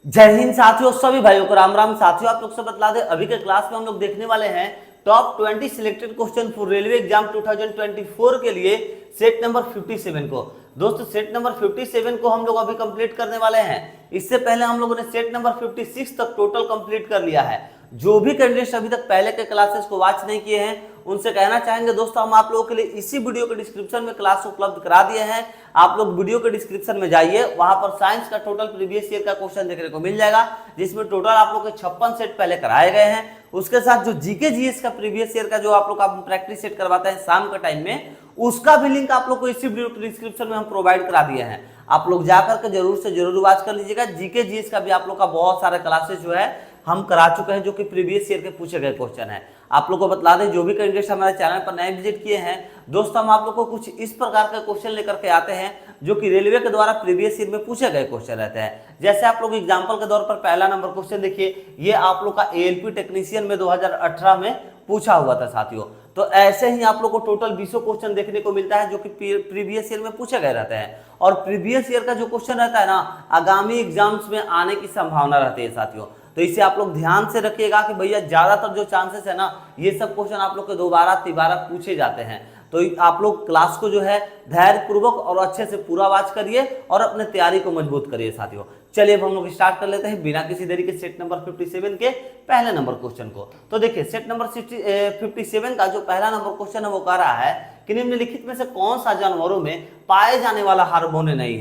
जय हिंद साथियों, सभी भाइयों को राम राम। साथियों आप लोग से बतला दें, अभी के क्लास में हम लोग देखने वाले हैं top 20 selected question for railway exam 2024 के लिए सेट नंबर 57 को। दोस्तों सेट नंबर 57 को हम लोग अभी कंप्लीट करने वाले हैं। इससे पहले हम लोगों ने सेट नंबर 56 तक टोटल कंप्लीट कर लिया है। जो भी कैंडिडेट्स अभी तक पहले के क्लासेस को वॉच नहीं किए हैं उनसे कहना चाहेंगे दोस्तों, हम आप लोगों के लिए इसी वीडियो के डिस्क्रिप्शन में क्लास उपलब्ध करा दिए हैं। आप लोग वीडियो के डिस्क्रिप्शन में जाइए, वहां पर साइंस का टोटल प्रीवियस ईयर का क्वेश्चन देखने को मिल जाएगा, जिसमें टोटल आप लोग के 56 सेट पहले कराए गए हैं। उसके साथ जो जीके जीएस का प्रीवियस ईयर का जो आप लोग का प्रैक्टिस सेट करवाते हैं शाम के टाइम में, उसका भी लिंक आप लोग को इसी वीडियो के डिस्क्रिप्शन में हम प्रोवाइड करा दिए हैं। आप लोग जाकर के जरूर से जरूर वॉच कर लीजिएगा। जीके जीएस का भी आप लोग का बहुत सारे क्लासेस जो है हम करा चुके हैं, जो कि प्रीवियस ईयर के पूछे गए क्वेश्चन है। आप लोग को बतला दें, जो भी कैंडिडेट्स हमारे चैनल पर नए विजिट किए हैं दोस्तों, हम आप लोग को कुछ इस प्रकार के क्वेश्चन लेकर के आते हैं जो कि रेलवे के द्वारा प्रीवियस ईयर में पूछे गए क्वेश्चन रहते हैं। जैसे आप लोग एग्जांपल के तौर पर पहला नंबर क्वेश्चन देखिए, ये आप लोग का एएलपी टेक्नीशियन में 2018 में पूछा हुआ था साथियों। तो ऐसे ही आप लोग को टोटल 20 क्वेश्चन देखने को मिलता है जो कि प्रीवियस ईयर में पूछे गए रहते हैं। और प्रीवियस ईयर का जो क्वेश्चन रहता है ना, आगामी एग्जाम्स में आने की संभावना रहती है साथियों। तो इसे आप लोग ध्यान से रखिएगा कि भैया ज्यादातर जो चांसेस है ना, ये सब क्वेश्चन आप लोग के दोबारा तिबारा पूछे जाते हैं। तो आप लोग क्लास को जो है धैर्य पूर्वक और अच्छे से पूरा वॉच करिए और अपने तैयारी को मजबूत करिए साथियों। चलिए अब हम लोग स्टार्ट कर लेते हैं बिना किसी देरी के सेट नंबर 57 के पहले नंबर क्वेश्चन को। तो देखिए सेट नंबर 57 का जो पहला नंबर क्वेश्चन है वो कह रहा है कि निम्नलिखित में से कौन सा जानवरों में पाए जाने वाला हार्मोन नहीं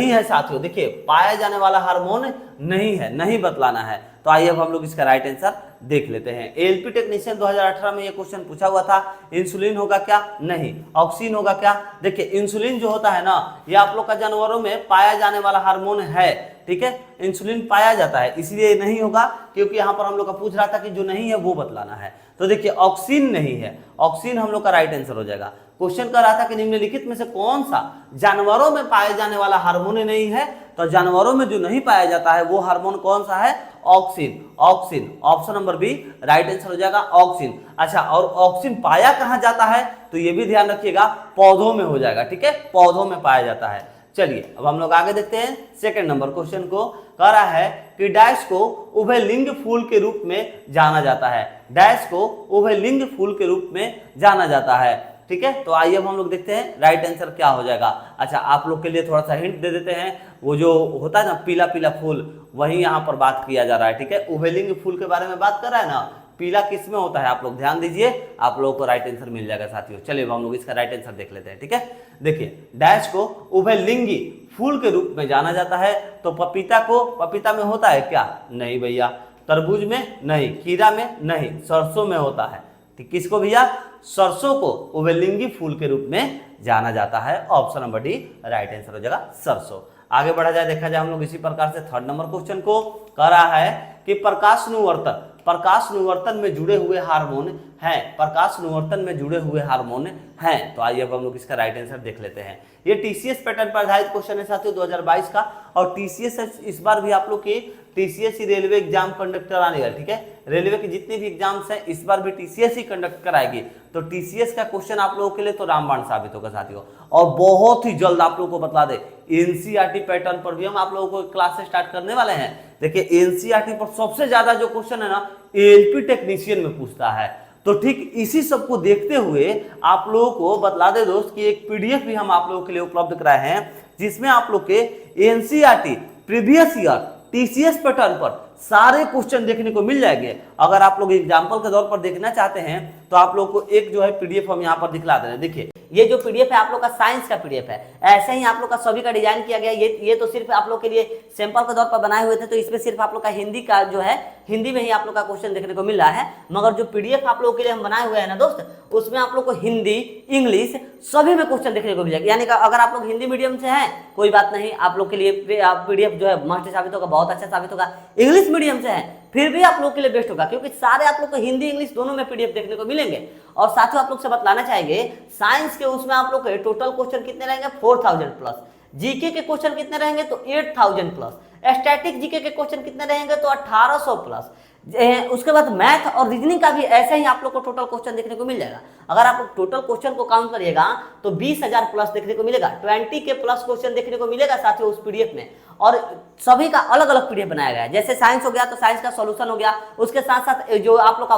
है साथियों। देखिए पाया जाने वाला हार्मोन नहीं है, नहीं बतलाना है। तो आइए अब हम लोग इसका राइट आंसर देख लेते हैं। एएलपी टेक्नीशियन 2018 में ये क्वेश्चन पूछा हुआ था। इंसुलिन होगा क्या? नहीं। ऑक्सीन होगा क्या? देखिए इंसुलिन जो होता है ना, ये आप लोग का जानवरों में पाया जाने वाला हार्मोन है, ठीक है। इंसुलिन पाया जाता है, इसलिए नहीं होगा, क्योंकि यहाँ पर हम लोग का पूछ रहा था कि जो नहीं है वो बतलाना है। तो देखिए ऑक्सीन नहीं है, ऑक्सीन हम लोग का राइट आंसर हो जाएगा। क्वेश्चन कर रहा था कि निम्नलिखित में से कौन सा जानवरों में पाए जाने वाला हार्मोन नहीं है, तो जानवरों में जो नहीं पाया जाता है वो हार्मोन कौन सा है? Auxin. Auxin option number B right answer हो जाएगा, ऑक्सीन। अच्छा, और ऑक्सीन पाया कहां जाता है तो ये भी ध्यान रखिएगा, पौधों में हो जाएगा, ठीक है, पौधों में पाया जाता है। चलिए अब हम लोग आगे देखते हैं सेकंड नंबर क्वेश्चन को। कह रहा है कि डैश को उभयलिंग फूल के रूप में जाना जाता है। डैश को उभयलिंग फूल के रूप में जाना जाता है, ठीक है। तो आइए अब हम लोग देखते हैं राइट आंसर क्या हो जाएगा। अच्छा, आप लोग के लिए थोड़ा सा हिंट दे देते हैं, वो जो होता है ना पीला पीला फूल, वही यहाँ पर बात किया जा रहा है, ठीक है। उभयलिंग फूल के बारे में बात कर रहा है ना, पीला किस में होता है आप लोग ध्यान दीजिए, आप लोगों को राइट आंसर मिल जाएगा साथियों। चलिए हम लोग इसका राइट आंसर देख लेते हैं, ठीक है। देखिए डैश को उभयलिंगी फूल के रूप में जाना जाता है, तो पपीता में होता है क्या? नहीं भैया। तरबूज में नहीं, खीरा में नहीं, सरसों में होता है। किसको भैया? सरसों को उभयलिंगी फूल के रूप में जाना जाता है। Option number D right answer हो जाएगा, सरसों। आगे बढ़ा जाए, देखा जाए हम लोग इसी प्रकार से थर्ड नंबर क्वेश्चन को। कह रहा है कि प्रकाश अनुवर्तन में जुड़े हुए हार्मोन हैं। प्रकाश अनुवर्तन में जुड़े हुए हार्मोन हैं। तो आइए अब हम लोग इसका राइट आंसर देख लेते हैं। ये टीसीएस पैटर्न पर आधारित क्वेश्चन है साथियों 2022 का। और टीसीएस इस बार भी आप लोग की टीसीएस ही रेलवे एग्जाम कंडक्ट कराने वाली, ठीक है। रेलवे के जितने भी एग्जाम्स हैं इस बार भी टीसीएस ही कंडक्ट कराएगी। तो टीसीएस का क्वेश्चन आप लोगों के लिए तो रामबाण साबित होगा साथियों। और बहुत ही जल्द आप लोगों को बता दे, एनसीईआरटी पैटर्न पर भी हम आप लोगों को क्लासेस स्टार्ट करने वाले हैं। देखिए एनसीईआरटी पर सबसे ज्यादा जो क्वेश्चन है ना, एएलपी टेक्नीशियन में पूछता है। तो ठीक इसी सब को देखते हुए आप लोगों को बतला दे दोस्त कि एक पीडीएफ भी हम आप लोगों के लिए उपलब्ध कराए हैं, जिसमें आप लोग के NCERT previous year TCS pattern पर सारे क्वेश्चन देखने को मिल जाएंगे। अगर आप लोग एग्जाम्पल के तौर पर देखना चाहते हैं तो आप लोग को एक जो है पीडीएफ हम यहाँ पर दिखला दे रहे हैं। देखिए ये जो पीडीएफ है आप लोग का साइंस का पीडीएफ है, ऐसे ही आप लोग का सभी का डिजाइन किया गया। ये तो सिर्फ आप लोग के लिए सैंपल के तौर पर बनाए हुए थे, तो इसमें सिर्फ आप लोग का हिंदी का जो है, हिंदी में ही आप लोग का क्वेश्चन देखने को मिल रहा है। मगर जो पीडीएफ आप लोगों के लिए हम बनाए हुए हैं ना दोस्त, उसमें आप लोग को हिंदी इंग्लिश सभी में क्वेश्चन देखने को मिल जाएगा। यानी कि अगर आप लोग हिंदी मीडियम से हैं कोई बात नहीं, आप लोग के लिए पीडीएफ जो है मस्ट साबित होगा, बहुत अच्छा साबित होगा। इंग्लिश मीडियम से है फिर भी आप लोग के लिए बेस्ट होगा, क्योंकि सारे आप लोग को हिंदी इंग्लिश दोनों में पीडीएफ देखने को मिलेंगे। और साथ ही आप लोग से बतलाना चाहेंगे, साइंस के उसमें आप लोग के टोटल क्वेश्चन कितने रहेंगे? 4000 प्लस। जीके के क्वेश्चन कितने रहेंगे? तो 8000 प्लस। स्टैटिक जीके के क्वेश्चन कितने रहेंगे? तो 1800 प्लस। उसके बाद मैथ और रीजनिंग का भी ऐसे ही आप लोग को टोटल क्वेश्चन देखने को मिल जाएगा। अगर आप लोग टोटल क्वेश्चन को काउंट करिएगा तो 20,000 प्लस देखने को मिलेगा, 20 के प्लस क्वेश्चन देखने को मिलेगा साथियों उस पीडीएफ में। और सभी का अलग अलग पीडीएफ बनाया गया है। जैसे साइंस हो गया तो साइंस का सॉल्यूशन हो गया, उसके साथ साथ जो आप लोग का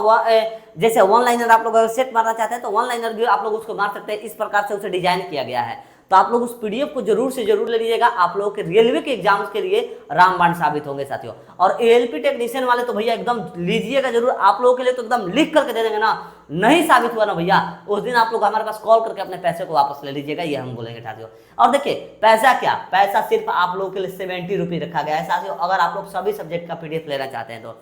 जैसे वन लाइनर आप लोग सेट मारना चाहते हैं तो वन लाइनर भी आप लोग उसको मार सकते हैं। इस प्रकार से उसे डिजाइन किया गया है। तो आप लोग उस पीडीएफ को जरूर से जरूर ले लीजिएगा, आप लोगों के रेलवे के एग्जाम्स के लिए रामबाण साबित होंगे साथियों। और एएलपी टेक्नीशियन वाले तो भैया एकदम लीजिएगा जरूर, आप लोगों के लिए तो एकदम लिख करके दे देंगे ना, नहीं साबित हुआ ना भैया उस दिन आप लोग हमारे पास कॉल करके अपने पैसे को वापस ले लीजिएगा, ये हम बोलेंगे साथियों। और देखिए पैसा क्या, पैसा सिर्फ आप लोगों के लिए 70 रुपये रखा गया है साथियों, अगर आप लोग सभी सब्जेक्ट का पीडीएफ लेना चाहते हैं तो।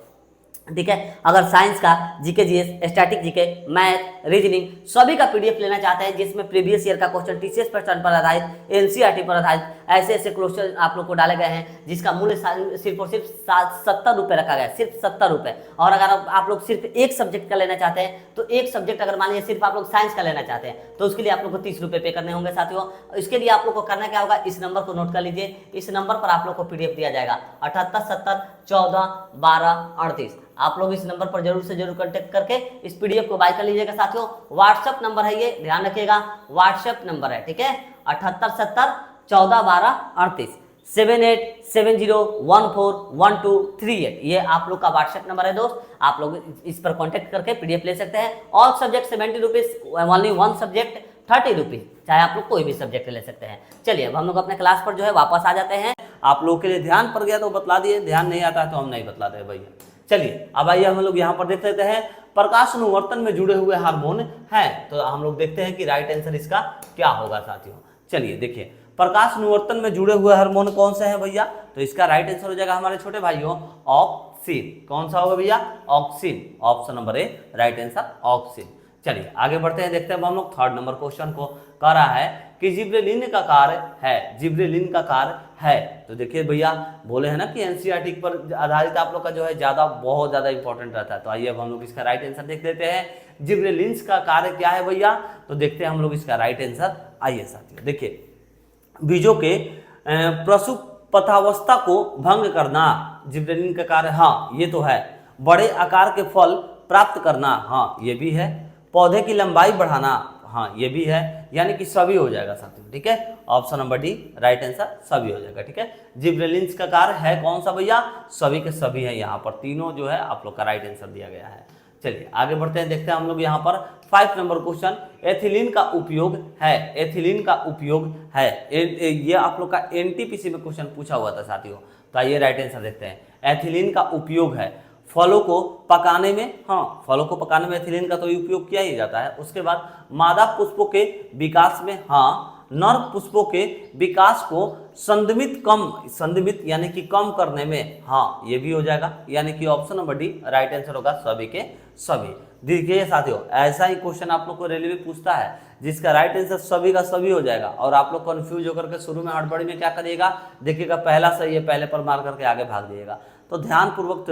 ठीक है, अगर साइंस का, GK GS, static GK, math, reasoning सभी का पीडीएफ लेना चाहते हैं जिसमें प्रीवियस ईयर का क्वेश्चन टीसीएस पैटर्न पर आधारित, एनसीईआरटी पर आधारित ऐसे ऐसे क्वेश्चन आप लोग को डाले गए हैं जिसका मूल्य सिर्फ और सिर्फ 70 रुपये रखा गया है, सिर्फ 70 रुपये। और अगर आप लोग सिर्फ एक सब्जेक्ट का लेना चाहते हैं तो एक सब्जेक्ट अगर मान लीजिए सिर्फ आप लोग साइंस का लेना चाहते हैं तो उसके लिए आप लोग को 30 रुपये पे करने होंगे साथियों। इसके लिए आप लोग को करना क्या होगा, इस नंबर को नोट कर लीजिए, इस नंबर पर आप लोग को पीडीएफ दिया जाएगा 78 70 14 12 38। आप लोग इस नंबर पर जरूर से जरूर कांटेक्ट करके इस पीडीएफ को बाय कर लीजिएगा साथियों। व्हाट्सएप नंबर है, ये ध्यान रखिएगा, व्हाट्सएप नंबर है, ठीक है, 78 70 14 12 38 7870141238, ये आप लोग का व्हाट्सएप नंबर है दोस्त। आप लोग इस पर कांटेक्ट करके पीडीएफ ले सकते हैं। All subject 70 rupees, only one subject 30 rupees, चाहे आप लोग कोई भी सब्जेक्ट ले सकते हैं। चलिए अब हम लोग अपने क्लास पर जो है वापस आ जाते हैं। आप लोगों के लिए ध्यान पड़ गया तो बतला दिए, ध्यान नहीं आता तो हम नहीं बतलाते भैया। चलिए अब आइए हम लोग यहाँ पर देख लेते हैं प्रकाश अनुवर्तन में जुड़े हुए हार्मोन हैं, तो हम लोग देखते हैं कि राइट आंसर इसका क्या होगा साथियों। चलिए देखिए प्रकाश अनुवर्तन में जुड़े हुए हार्मोन कौन से हैं भैया, तो इसका राइट आंसर हो जाएगा हमारे छोटे भाइयों ऑक्सीन। कौन सा होगा भैया, oxygen, option number A right answer oxygen. चलिए आगे बढ़ते हैं, देखते हैं हम लोग थर्ड नंबर क्वेश्चन को। कह रहा है कि जिब्रेलिन का कार्य है, जिब्रेलिन का कार्य है। तो देखिए भैया बोले हैं ना कि एनसीईआरटी पर आधारित आप लोग का जो है बहुत ज्यादा इंपॉर्टेंट रहता है। तो आइए अब हम लोग इसका राइट आंसर देख लेते हैं, जिब्रेलिन का कार्य क्या है भैया। तो देखते हैं हम लोग इसका राइट आंसर। आइए साथियों देखिए, बीजों के प्रसुप्तावस्था को भंग करना जिब्रेलिन का कार्य, हाँ ये तो है। बड़े आकार के फल प्राप्त करना, हाँ ये भी है। पौधे की लंबाई बढ़ाना, हाँ ये भी है, यानी कि सभी हो जाएगा साथियों, ठीक है। Option number D right answer सभी हो जाएगा, ठीक है। जिब्रेलिन का कार्य है कौन सा भैया, सभी के सभी है, यहाँ पर तीनों जो है आप लोग का राइट आंसर दिया गया है। चलिए आगे बढ़ते हैं, देखते हैं हम लोग यहाँ पर 5 नंबर क्वेश्चन। एथिलीन का उपयोग है, एथिलीन का उपयोग है, ये आप लोग का एनटीपीसी में क्वेश्चन पूछा हुआ था साथियों। तो आइए राइट आंसर देखते हैं, एथिलीन का उपयोग है फलों को पकाने में, हाँ फलों को पकाने में एथिलीन का तो उपयोग किया ही जाता है। उसके बाद मादा पुष्पों के विकास में, हाँ नर पुष्पों के विकास को संदमित यानी कि कम करने में, हाँ ये भी हो जाएगा, यानी कि option number D right answer होगा सभी के सभी। देखिए साथियों ऐसा ही क्वेश्चन आप लोग को रेलवे पूछता है जिसका राइट आंसर सभी का सभी हो जाएगा, और आप लोग कंफ्यूज होकर के शुरू में हड़बड़ी में क्या करिएगा, देखिएगा पहला सही है पहले पर मार करके आगे भाग जाइएगा। तो ध्यानपूर्वक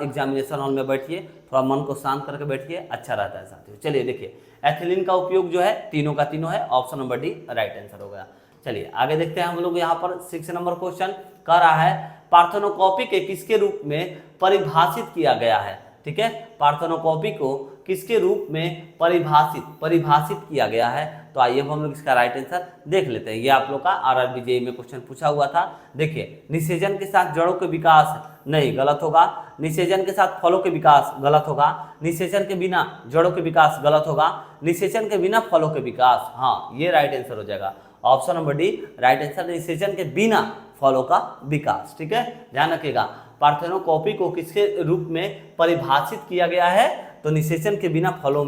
एग्जामिनेशन हॉल में बैठिए, थोड़ा मन को शांत करके बैठिए, अच्छा रहता है साथियों। चलिए देखिए एथिलीन का उपयोग जो है तीनों का तीनों है, option number D right answer हो गया। चलिए आगे देखते हैं हम लोग यहाँ पर 6 नंबर क्वेश्चन कह रहा है पार्थेनोकॉपी के किसके रूप में परिभाषित किया गया है, ठीक है। पार्थेनोकॉपी को किसके रूप में परिभाषित किया गया है। तो आइए हम लोग इसका राइट आंसर देख लेते हैं। ये आप लोग का आरआरबी जेईई में क्वेश्चन पूछा हुआ था। देखिए निषेचन के साथ जड़ों के विकास, नहीं गलत होगा। निषेचन के साथ फलों के विकास, गलत होगा। निषेचन के बिना जड़ों के विकास, गलत होगा। निषेचन के बिना फलों के विकास, हाँ ये राइट आंसर हो जाएगा, option number D right answer, निषेचन के बिना फलों का विकास, ठीक है। ध्यान रखिएगा पार्थेनोकॉपी को किसके रूप में परिभाषित किया गया है, तो निषेचन के बिना फलों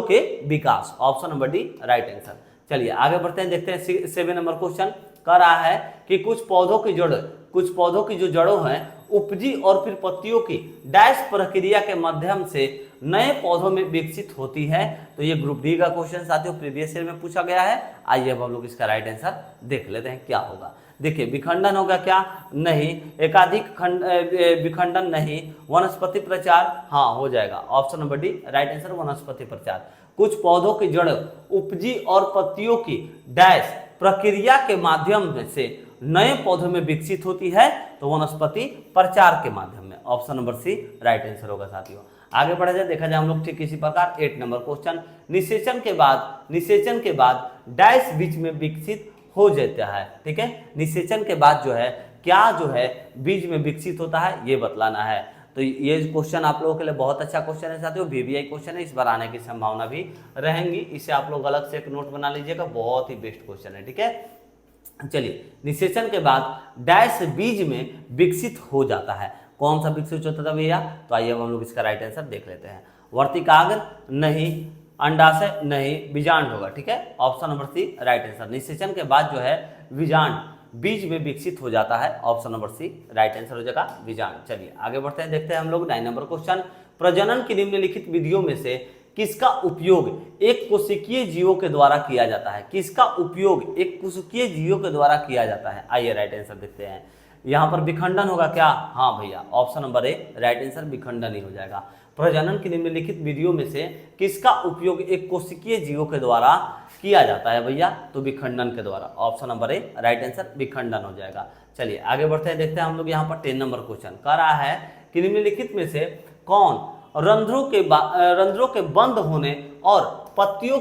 के विकास, option number D right answer. चलिए आगे बढ़ते हैं, देखते हैं 7 नंबर क्वेश्चन कह रहा है कि कुछ पौधों की जो जड़ों हैं उपजी और फिर पत्तियों की डैश प्रक्रिया के माध्यम से नए पौधों में विकसित होती है। तो ये ग्रुप डी का क्वेश्चन साथियों प्रीवियस ईयर में पूछा गया है। आइए अब हम लोग इसका राइट आंसर देख लेते हैं क्या होगा। देखिए विखंडन होगा क्या, नहीं। एकाधिक विखंडन नहीं। वनस्पति प्रचार, हाँ हो जाएगा, option number D right answer वनस्पति प्रचार। कुछ पौधों की जड़ उपजी और पत्तियों की डैश प्रक्रिया के माध्यम से नए पौधों में विकसित होती है, तो वनस्पति प्रचार के माध्यम में, option number C right answer होगा साथियों। आगे बढ़ा जाए, देखा जाए हम लोग ठीक इसी प्रकार 8 नंबर क्वेश्चन, निषेचन के बाद डैश बीच में विकसित हो जाता है। ठीक है, निषेचन के बाद जो है क्या जो है बीज में विकसित होता है ये बतलाना है। तो ये क्वेश्चन आप लोगों के लिए बहुत अच्छा क्वेश्चन है साथियों, VVI क्वेश्चन है, इस बार आने की संभावना भी रहेंगी। इसे आप लोग अलग से एक नोट बना लीजिएगा, बहुत ही बेस्ट क्वेश्चन है। ठीक है, चलिए, निषेचन के बाद डैश बीज में विकसित हो जाता है, कौन सा विकसित होता था भैया? तो आइए अब हम लोग इसका राइट आंसर देख लेते हैं। वर्तिकाग्र नहीं, अंडाशय नहीं, बीजांड होगा। ठीक है, option number C right answer. निषेचन के बाद जो है बीजांड बीज में विकसित हो जाता है, option number C right answer हो जाएगा बीजांड। चलिए आगे बढ़ते हैं, देखते हैं हम लोग 9 नंबर क्वेश्चन, प्रजनन की निम्नलिखित विधियों में से किसका उपयोग एक कोशिकीय जीवों के द्वारा किया जाता है? किसका उपयोग एक कोशिकीय जीवों के द्वारा किया जाता है? आइए राइट आंसर देखते हैं। यहाँ पर विखंडन होगा क्या? हाँ भैया, option number A right answer विखंडन ही हो जाएगा। प्रजनन की निम्नलिखित विधियों में से किसका उपयोग एक कोशिकीय जीवों के द्वारा किया जाता है भैया? तो विखंडन के द्वारा, option number A right answer विखंडन हो जाएगा। चलिए आगे बढ़ते हैं, देखते हैं हम लोग यहाँ पर 10 नंबर क्वेश्चन कह रहा है कि निम्नलिखित में से कौन रंध्रों के बंद होने और पत्तियों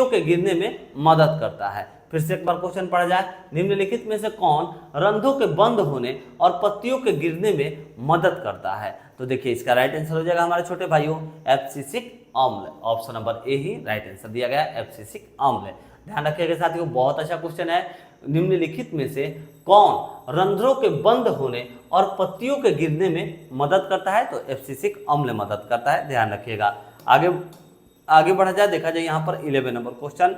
के गिरने में मदद करता है? फिर से एक बार क्वेश्चन पढ़ा जाए, निम्नलिखित में से कौन रंध्रों के बंद होने और पत्तियों के गिरने में मदद करता है? तो देखिए इसका राइट आंसर हो जाएगा हमारे छोटे भाइयों एब्सिसिक अम्ल, ऑप्शन नंबर ए ही राइट आंसर दिया गया एब्सिसिक अम्ल। ध्यान रखिएगा साथियों, बहुत अच्छा क्वेश्चन है। निम्नलिखित में से कौन रंध्रों के बंद होने और पत्तियों के गिरने में मदद करता है? तो एब्सिसिक अम्ल मदद करता है, ध्यान रखिएगा। आगे बढ़ा जाए, देखा जाए यहाँ पर 11 नंबर क्वेश्चन,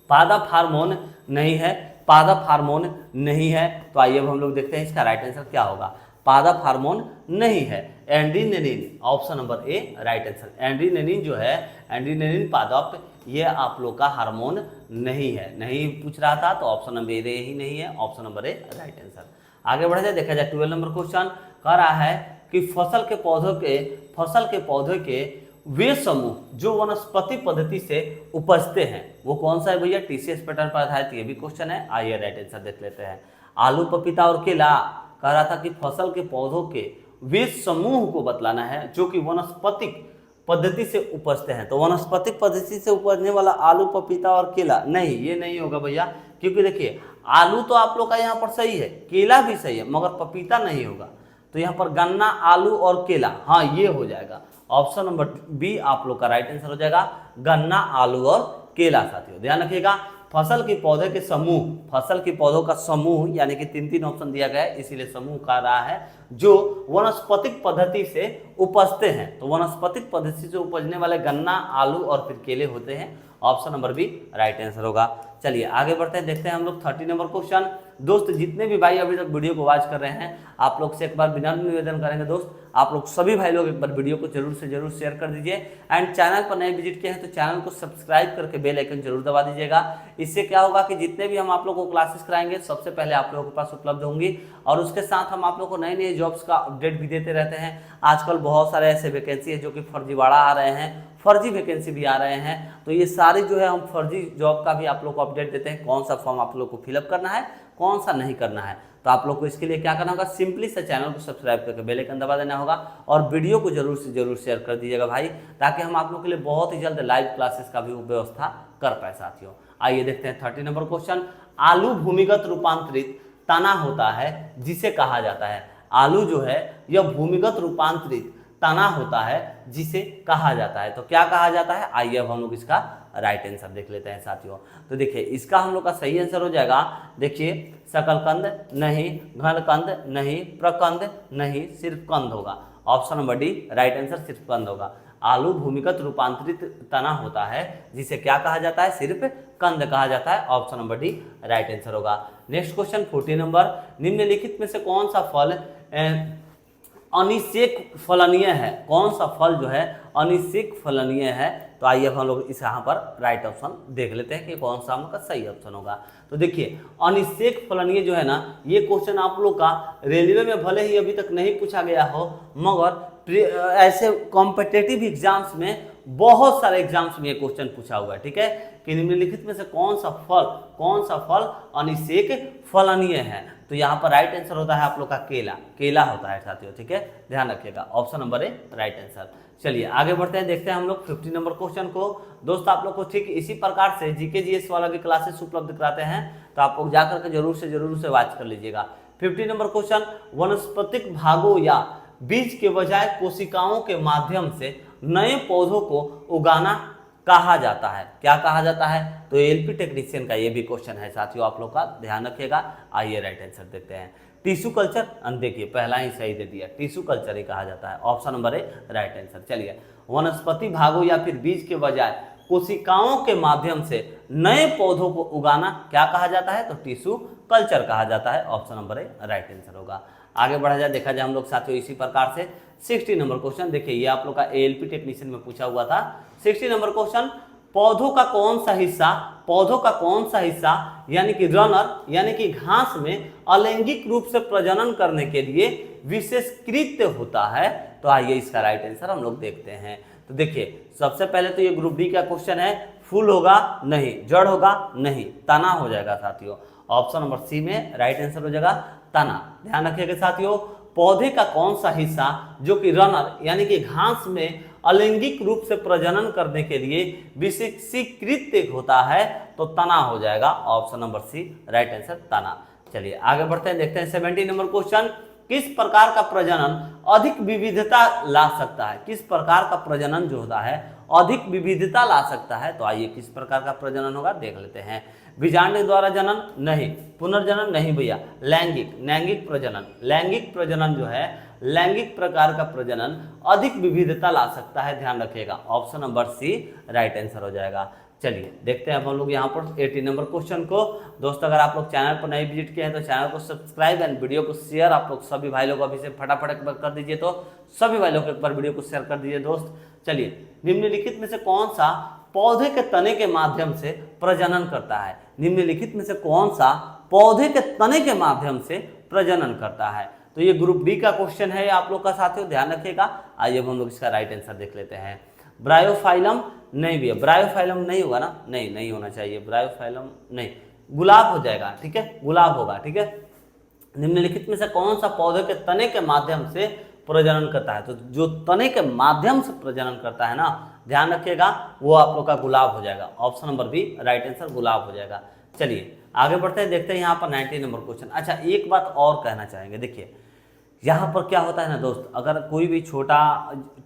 पादप हार्मोन नहीं है, पादप हार्मोन नहीं है। तो आइए अब हम लोग देखते हैं इसका राइट आंसर क्या होगा। पादप हार्मोन नहीं है, adrenaline, option number A right answer. Adrenaline जो है, एंड्रीनेलिन पादप, ये आप लोग का हार्मोन नहीं है, नहीं पूछ रहा था तो ऑप्शन नंबर ए ही नहीं है, option number A right answer. आगे बढ़ा जाए, देखा जाए 12 नंबर क्वेश्चन कह रहा है कि फसल के पौधे के वे समूह जो वनस्पति पद्धति से उपजते हैं वो कौन सा है भैया? TCS पैटर्न पर आधारित ये भी क्वेश्चन है, आइए राइट आंसर देख लेते हैं। आलू, पपीता और केला कह रहा था कि फसल के पौधों के वे समूह को बतलाना है जो कि वनस्पतिक पद्धति से उपजते हैं। तो वनस्पतिक पद्धति से उपजने वाला आलू, पपीता और केला नहीं, ये नहीं होगा भैया, क्योंकि देखिए आलू तो आप लोग का यहाँ पर सही है, केला भी सही है, मगर पपीता नहीं होगा। तो यहाँ पर गन्ना, आलू और केला, हाँ ये हो जाएगा, ऑप्शन नंबर बी आप लोग का राइट आंसर हो जाएगा, गन्ना, आलू और केला। साथियों ध्यान रखिएगा, फसल के पौधे के समूह, फसल के पौधों का समूह यानी कि 3 ऑप्शन दिया गया है, इसीलिए समूह कह रहा है जो वनस्पतिक पद्धति से उपजते हैं। तो वनस्पतिक पद्धति से उपजने वाले गन्ना, आलू और फिर केले होते हैं, option number B right answer होगा। चलिए आगे बढ़ते हैं, देखते हैं हम लोग 30 नंबर क्वेश्चन। दोस्त जितने भी भाई अभी तक वीडियो को वॉच कर रहे हैं, आप लोग से एक बार विनम्र निवेदन करेंगे दोस्त, आप लोग सभी भाई लोग एक बार वीडियो को जरूर से जरूर शेयर कर दीजिए। एंड चैनल पर नए विजिट किए हैं तो चैनल को सब्सक्राइब करके बेल आइकन जरूर दबा दीजिएगा। इससे क्या होगा कि जितने भी हम आप लोगों को क्लासेस कराएंगे सबसे पहले आप लोगों के पास उपलब्ध होंगी, और उसके साथ हम आप लोग को नए नए जॉब्स का अपडेट भी देते रहते हैं। आजकल बहुत सारे ऐसे वैकेंसी है जो कि फर्जीवाड़ा आ रहे हैं, फर्जी वैकेंसी भी आ रहे हैं, तो ये सारी जो है हम फर्जी जॉब का भी आप लोग को अपडेट देते हैं, कौन सा फॉर्म आप लोग को फिलअप करना है, कौन सा नहीं करना है। तो आप लोग को इसके लिए क्या करना होगा, सिंपली से चैनल को सब्सक्राइब करके बेल आइकन दबा देना होगा और वीडियो को जरूर से जरूर शेयर कर दीजिएगा भाई, ताकि हम आप लोग के लिए बहुत ही जल्द लाइव क्लासेस का भी व्यवस्था कर पाए साथियों। आइए देखते हैं 30 नंबर क्वेश्चन। आलू भूमिगत रूपांतरित तना होता है जिसे कहा जाता है। आलू जो है यह भूमिगत रूपांतरित तना होता है जिसे कहा जाता है। तो क्या कहा जाता है, आइए अब हम लोग इसका राइट आंसर देख लेते हैं साथियों। तो देखिए इसका हम लोग का सही आंसर हो जाएगा, देखिए सकलकंद नहीं, घनकंद नहीं, प्रकंद नहीं, सिर्फ कंद होगा, option number D right answer सिर्फ कंद होगा। आलू भूमिगत रूपांतरित तना होता है जिसे क्या कहा जाता है, सिर्फ कंद कहा जाता है, option number D right answer होगा। नेक्स्ट क्वेश्चन 40 नंबर, निम्नलिखित में से कौन सा फल अनिषेक फलनीय है? कौन सा फल जो है अनिषेक फलनीय है? तो आइए अब हम लोग इस यहाँ पर राइट ऑप्शन देख लेते हैं कि कौन सा हम लोग का सही ऑप्शन होगा। तो देखिए अनिषेक फलनीय जो है ना, ये क्वेश्चन आप लोग का रेलवे में भले ही अभी तक नहीं पूछा गया हो, मगर ऐसे कॉम्पिटेटिव एग्जाम्स में बहुत सारे एग्जाम्स में ये क्वेश्चन पूछा हुआ है, ठीक है, कि निम्नलिखित में से कौन सा फल अनिषेक फलनीय है। तो यहाँ पर राइट आंसर होता है आप लोग का केला होता है साथियों, ठीक है, ध्यान रखिएगा, option number A right answer. चलिए आगे बढ़ते हैं, देखते हैं हम लोग 50 नंबर क्वेश्चन को। दोस्त आप लोग को ठीक इसी प्रकार से जीके जीएस वाला भी क्लासेस उपलब्ध कराते हैं, तो आप लोग जाकर के जरूर से वॉच कर लीजिएगा। 50 नंबर क्वेश्चन, वनस्पतिक भागों या बीज के बजाय कोशिकाओं के माध्यम से नए पौधों को उगाना कहा जाता है, क्या कहा जाता है? तो एलपी टेक्नीशियन का ये भी क्वेश्चन है साथियों, आप लोग का ध्यान रखिएगा। आइए राइट आंसर देखते हैं, टिश्यू कल्चर। देखिए पहला ही सही दे दिया, टिश्यू कल्चर ही कहा जाता है, option number A right answer. चलिए, वनस्पति भागों या फिर बीज के बजाय कोशिकाओं के माध्यम से नए पौधों को उगाना क्या कहा जाता है? तो टिश्यू कल्चर कहा जाता है, option number A right answer होगा। आगे बढ़ा जाए, देखा जाए हम लोग साथियों इसी प्रकार से 60 नंबर क्वेश्चन। देखिए ये आप लोग का एएलपी टेक्नीशियन में पूछा हुआ था। 60 नंबर क्वेश्चन, पौधों का कौन सा हिस्सा यानी कि रनर यानी कि घास में अलैंगिक रूप से प्रजनन करने के लिए विशेषकृत होता है? तो आइए इसका राइट आंसर हम लोग देखते हैं। तो देखिए सबसे पहले तो ये ग्रुप डी का क्वेश्चन है, फूल होगा नहीं, जड़ होगा नहीं, तना हो जाएगा साथियों, ऑप्शन नंबर सी में राइट आंसर हो जाएगा तना। ध्यान रखिएगा साथियों, पौधे का कौन सा हिस्सा जो कि रनर यानी कि घास में अलैंगिक रूप से प्रजनन करने के लिए विशेषीकृत होता है? तो तना हो जाएगा, option number C right answer तना। चलिए आगे बढ़ते हैं, देखते हैं 70 नंबर क्वेश्चन, किस प्रकार का प्रजनन अधिक विविधता ला सकता है? किस प्रकार का प्रजनन जो होता है अधिक विविधता ला सकता है? तो आइए किस प्रकार का प्रजनन होगा देख लेते हैं। बीजांड द्वारा जनन नहीं, पुनर्जनन नहीं भैया, लैंगिक प्रजनन जो है लैंगिक प्रकार का प्रजनन अधिक विविधता ला सकता है, ध्यान रखिएगा, option number C right answer हो जाएगा। चलिए देखते हैं अब हम लोग यहाँ पर 80 नंबर क्वेश्चन को। दोस्तों अगर आप लोग चैनल पर नए विजिट किए हैं तो चैनल को सब्सक्राइब एंड वीडियो को शेयर आप लोग सभी भाई लोग अभी से फटाफट एक बार कर दीजिए, तो सभी भाई लोग एक बार वीडियो को शेयर कर दीजिए दोस्त। चलिए, निम्नलिखित में से कौन सा पौधे के तने के माध्यम से प्रजनन करता है? निम्नलिखित में से कौन सा पौधे के तने के माध्यम से प्रजनन करता है? तो ये ग्रुप बी का क्वेश्चन है आप लोग का साथियों, ध्यान रखिएगा। आइए हम लोग इसका राइट आंसर देख लेते हैं। ब्रायोफाइलम नहीं भैया, ब्रायोफाइलम नहीं होगा ना, नहीं होना चाहिए, ब्रायोफाइलम नहीं, गुलाब हो जाएगा, ठीक है, गुलाब होगा, ठीक है। निम्नलिखित में से कौन सा पौधे के तने के माध्यम से प्रजनन करता है? तो जो तने के माध्यम से प्रजनन करता है ना, ध्यान रखिएगा, वो आप लोग का गुलाब हो जाएगा, option number B right answer गुलाब हो जाएगा। चलिए आगे बढ़ते हैं, देखते हैं यहाँ पर 90 नंबर क्वेश्चन। अच्छा एक बात और कहना चाहेंगे, देखिए यहाँ पर क्या होता है ना दोस्त, अगर कोई भी छोटा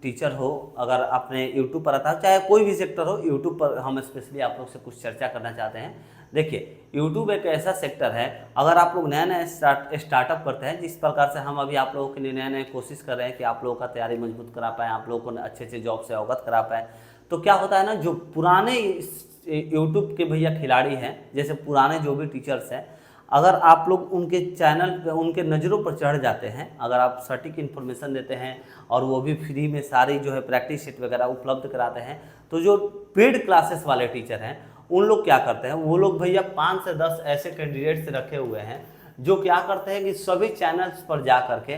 टीचर हो, अगर अपने यूट्यूब पर आता है, चाहे कोई भी सेक्टर हो, यूट्यूब पर हम स्पेशली आप लोग से कुछ चर्चा करना चाहते हैं। देखिए यूट्यूब एक ऐसा सेक्टर है, अगर आप लोग नया स्टार्टअप करते हैं, जिस प्रकार से हम अभी आप लोगों के लिए नए कोशिश कर रहे हैं कि आप लोगों का तैयारी मजबूत करा पाएँ, आप लोगों को अच्छे जॉब से अवगत करा पाएँ, तो क्या होता है ना, जो पुराने यूट्यूब के भैया खिलाड़ी हैं, जैसे पुराने जो भी टीचर्स हैं, अगर आप लोग उनके चैनल पे उनके नज़रों पर चढ़ जाते हैं, अगर आप सटीक इन्फॉर्मेशन देते हैं और वो भी फ्री में सारी जो है प्रैक्टिस शीट वगैरह उपलब्ध कराते हैं, तो जो पेड क्लासेस वाले टीचर हैं उन लोग क्या करते हैं, वो लोग भैया 5 से 10 ऐसे कैंडिडेट्स रखे हुए हैं जो क्या करते हैं कि सभी चैनल्स पर जा करके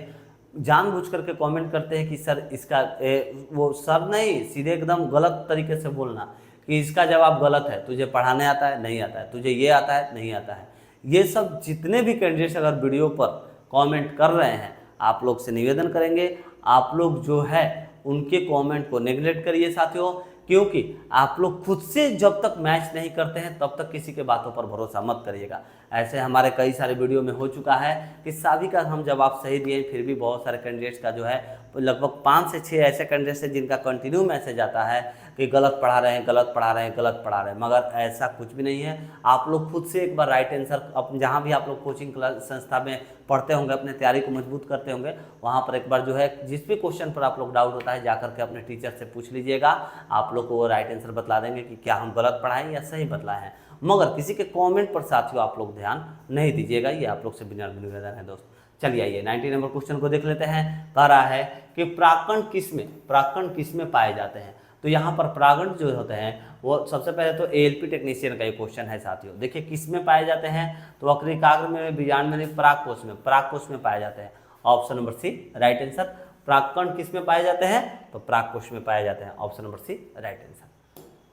जानबूझ करके कमेंट करते हैं कि सर इसका वो सर नहीं, सीधे एकदम गलत तरीके से बोलना कि इसका जवाब गलत है, तुझे पढ़ाने आता है नहीं आता है, तुझे ये आता है नहीं आता है। ये सब जितने भी कैंडिडेट्स अगर वीडियो पर कमेंट कर रहे हैं, आप लोग से निवेदन करेंगे, आप लोग जो है उनके कमेंट को नेगलेक्ट करिए साथियों, क्योंकि आप लोग खुद से जब तक मैच नहीं करते हैं तब तक किसी के बातों पर भरोसा मत करिएगा। ऐसे हमारे कई सारे वीडियो में हो चुका है कि सभी का हम जवाब सही दिए, फिर भी बहुत सारे कैंडिडेट्स का जो है लगभग 5 से 6 ऐसे कैंडिडेट्स हैं जिनका कंटिन्यू मैसेज आता है कि गलत पढ़ा रहे हैं, मगर ऐसा कुछ भी नहीं है। आप लोग खुद से एक बार राइट आंसर जहाँ भी आप लोग कोचिंग क्लास संस्था में पढ़ते होंगे, अपने तैयारी को मजबूत करते होंगे, वहाँ पर एक बार जो है जिस भी क्वेश्चन पर आप लोग डाउट होता है जाकर के अपने टीचर से पूछ लीजिएगा, आप लोग को वो राइट आंसर बतला देंगे कि क्या हम गलत पढ़ाएं या सही बतलाए हैं। मगर किसी के कमेंट पर साथियों आप लोग ध्यान नहीं दीजिएगा, ये आप लोग से विनम्र निवेदन है दोस्त। चलिए आइए 90 नंबर क्वेश्चन को देख लेते हैं। कह रहा है कि प्राकण किस में पाए जाते हैं? तो यहाँ पर परागण जो होते हैं वो सबसे पहले तो एएलपी टेक्नीशियन का ये क्वेश्चन है साथियों। देखिए किस में पाए जाते हैं? तो वक्रिकाग्र में, बीजांड में, परागकोश में पाए जाते हैं, option number C right answer प्राक्कण किस में पाए जाते हैं, तो प्राक कोश में पाए जाते हैं। Option number C right answer.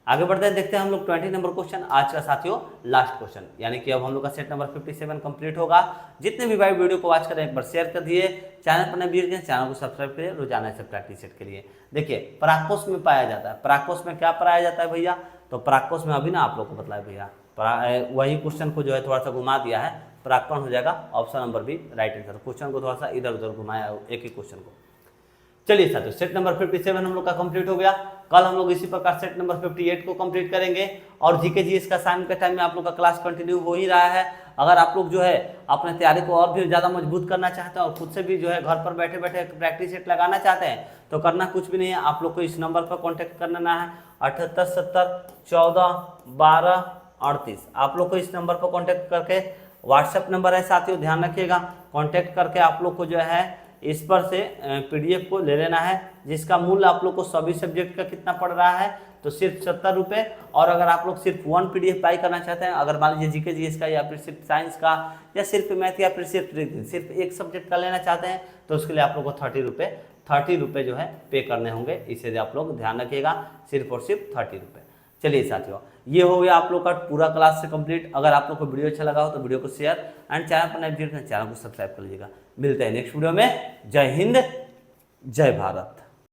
आगे बढ़ते हैं, देखते हैं हम लोग 20 नंबर क्वेश्चन, आज का साथियों लास्ट क्वेश्चन, यानी कि अब हम लोग का सेट नंबर 57 कंप्लीट होगा। जितने भी भाई वीडियो को वॉच करें एक बार शेयर कर दिए, चैनल पर नए वीर के चैनल को सब्सक्राइब करिए रोजाना से प्रैक्टिस सेट के लिए। देखिए प्राकोश में पाया जाता है, प्राकोश में क्या पाया जाता है भैया, तो प्राकोश में अभी ना आप लोग को बताया भैया, वही क्वेश्चन को जो है थोड़ा सा घुमा दिया है, प्राक्कण हो जाएगा option number B right answer. Question को थोड़ा सा इधर उधर घुमाया एक ही क्वेश्चन को। चलिए साथियों सेट नंबर 57 हम लोग का कंप्लीट हो गया। कल हम लोग इसी प्रकार सेट नंबर 58 को कंप्लीट करेंगे और जीके जीएस का शाम के टाइम में आप लोग का क्लास कंटिन्यू हो ही रहा है। अगर आप लोग जो है अपने तैयारी को और भी ज़्यादा मजबूत करना चाहते हैं और खुद से भी जो है घर पर बैठे बैठे प्रैक्टिस सेट लगाना चाहते हैं तो करना कुछ भी नहीं है, आप लोग को इस नंबर पर कॉन्टैक्ट करना है 78 70 14 12 38। आप लोग को इस नंबर पर कॉन्टैक्ट करके, व्हाट्सएप नंबर है साथियों ध्यान रखिएगा, कॉन्टैक्ट करके आप लोग को जो है इस पर से पीडीएफ को ले लेना है, जिसका मूल्य आप लोग को सभी सब्जेक्ट का कितना पड़ रहा है, तो सिर्फ 70 रुपये। और अगर आप लोग सिर्फ 1 पीडीएफ बाई करना चाहते हैं, अगर मान लीजिए जीके जीएस का या फिर सिर्फ साइंस का या सिर्फ मैथ या फिर सिर्फ एक सब्जेक्ट का लेना चाहते हैं तो उसके लिए आप लोग को 30 रुपये जो है पे करने होंगे। इसे आप लोग ध्यान रखिएगा, सिर्फ और सिर्फ 30 रुपये। चलिए साथियों ये हो गया आप लोग का पूरा क्लास से कंप्लीट। अगर आप लोग को वीडियो अच्छा लगा हो तो वीडियो को शेयर एंड चैनल पर नए चैनल को सब्सक्राइब कर लीजिएगा। मिलते हैं नेक्स्ट वीडियो में। जय हिंद, जय भारत।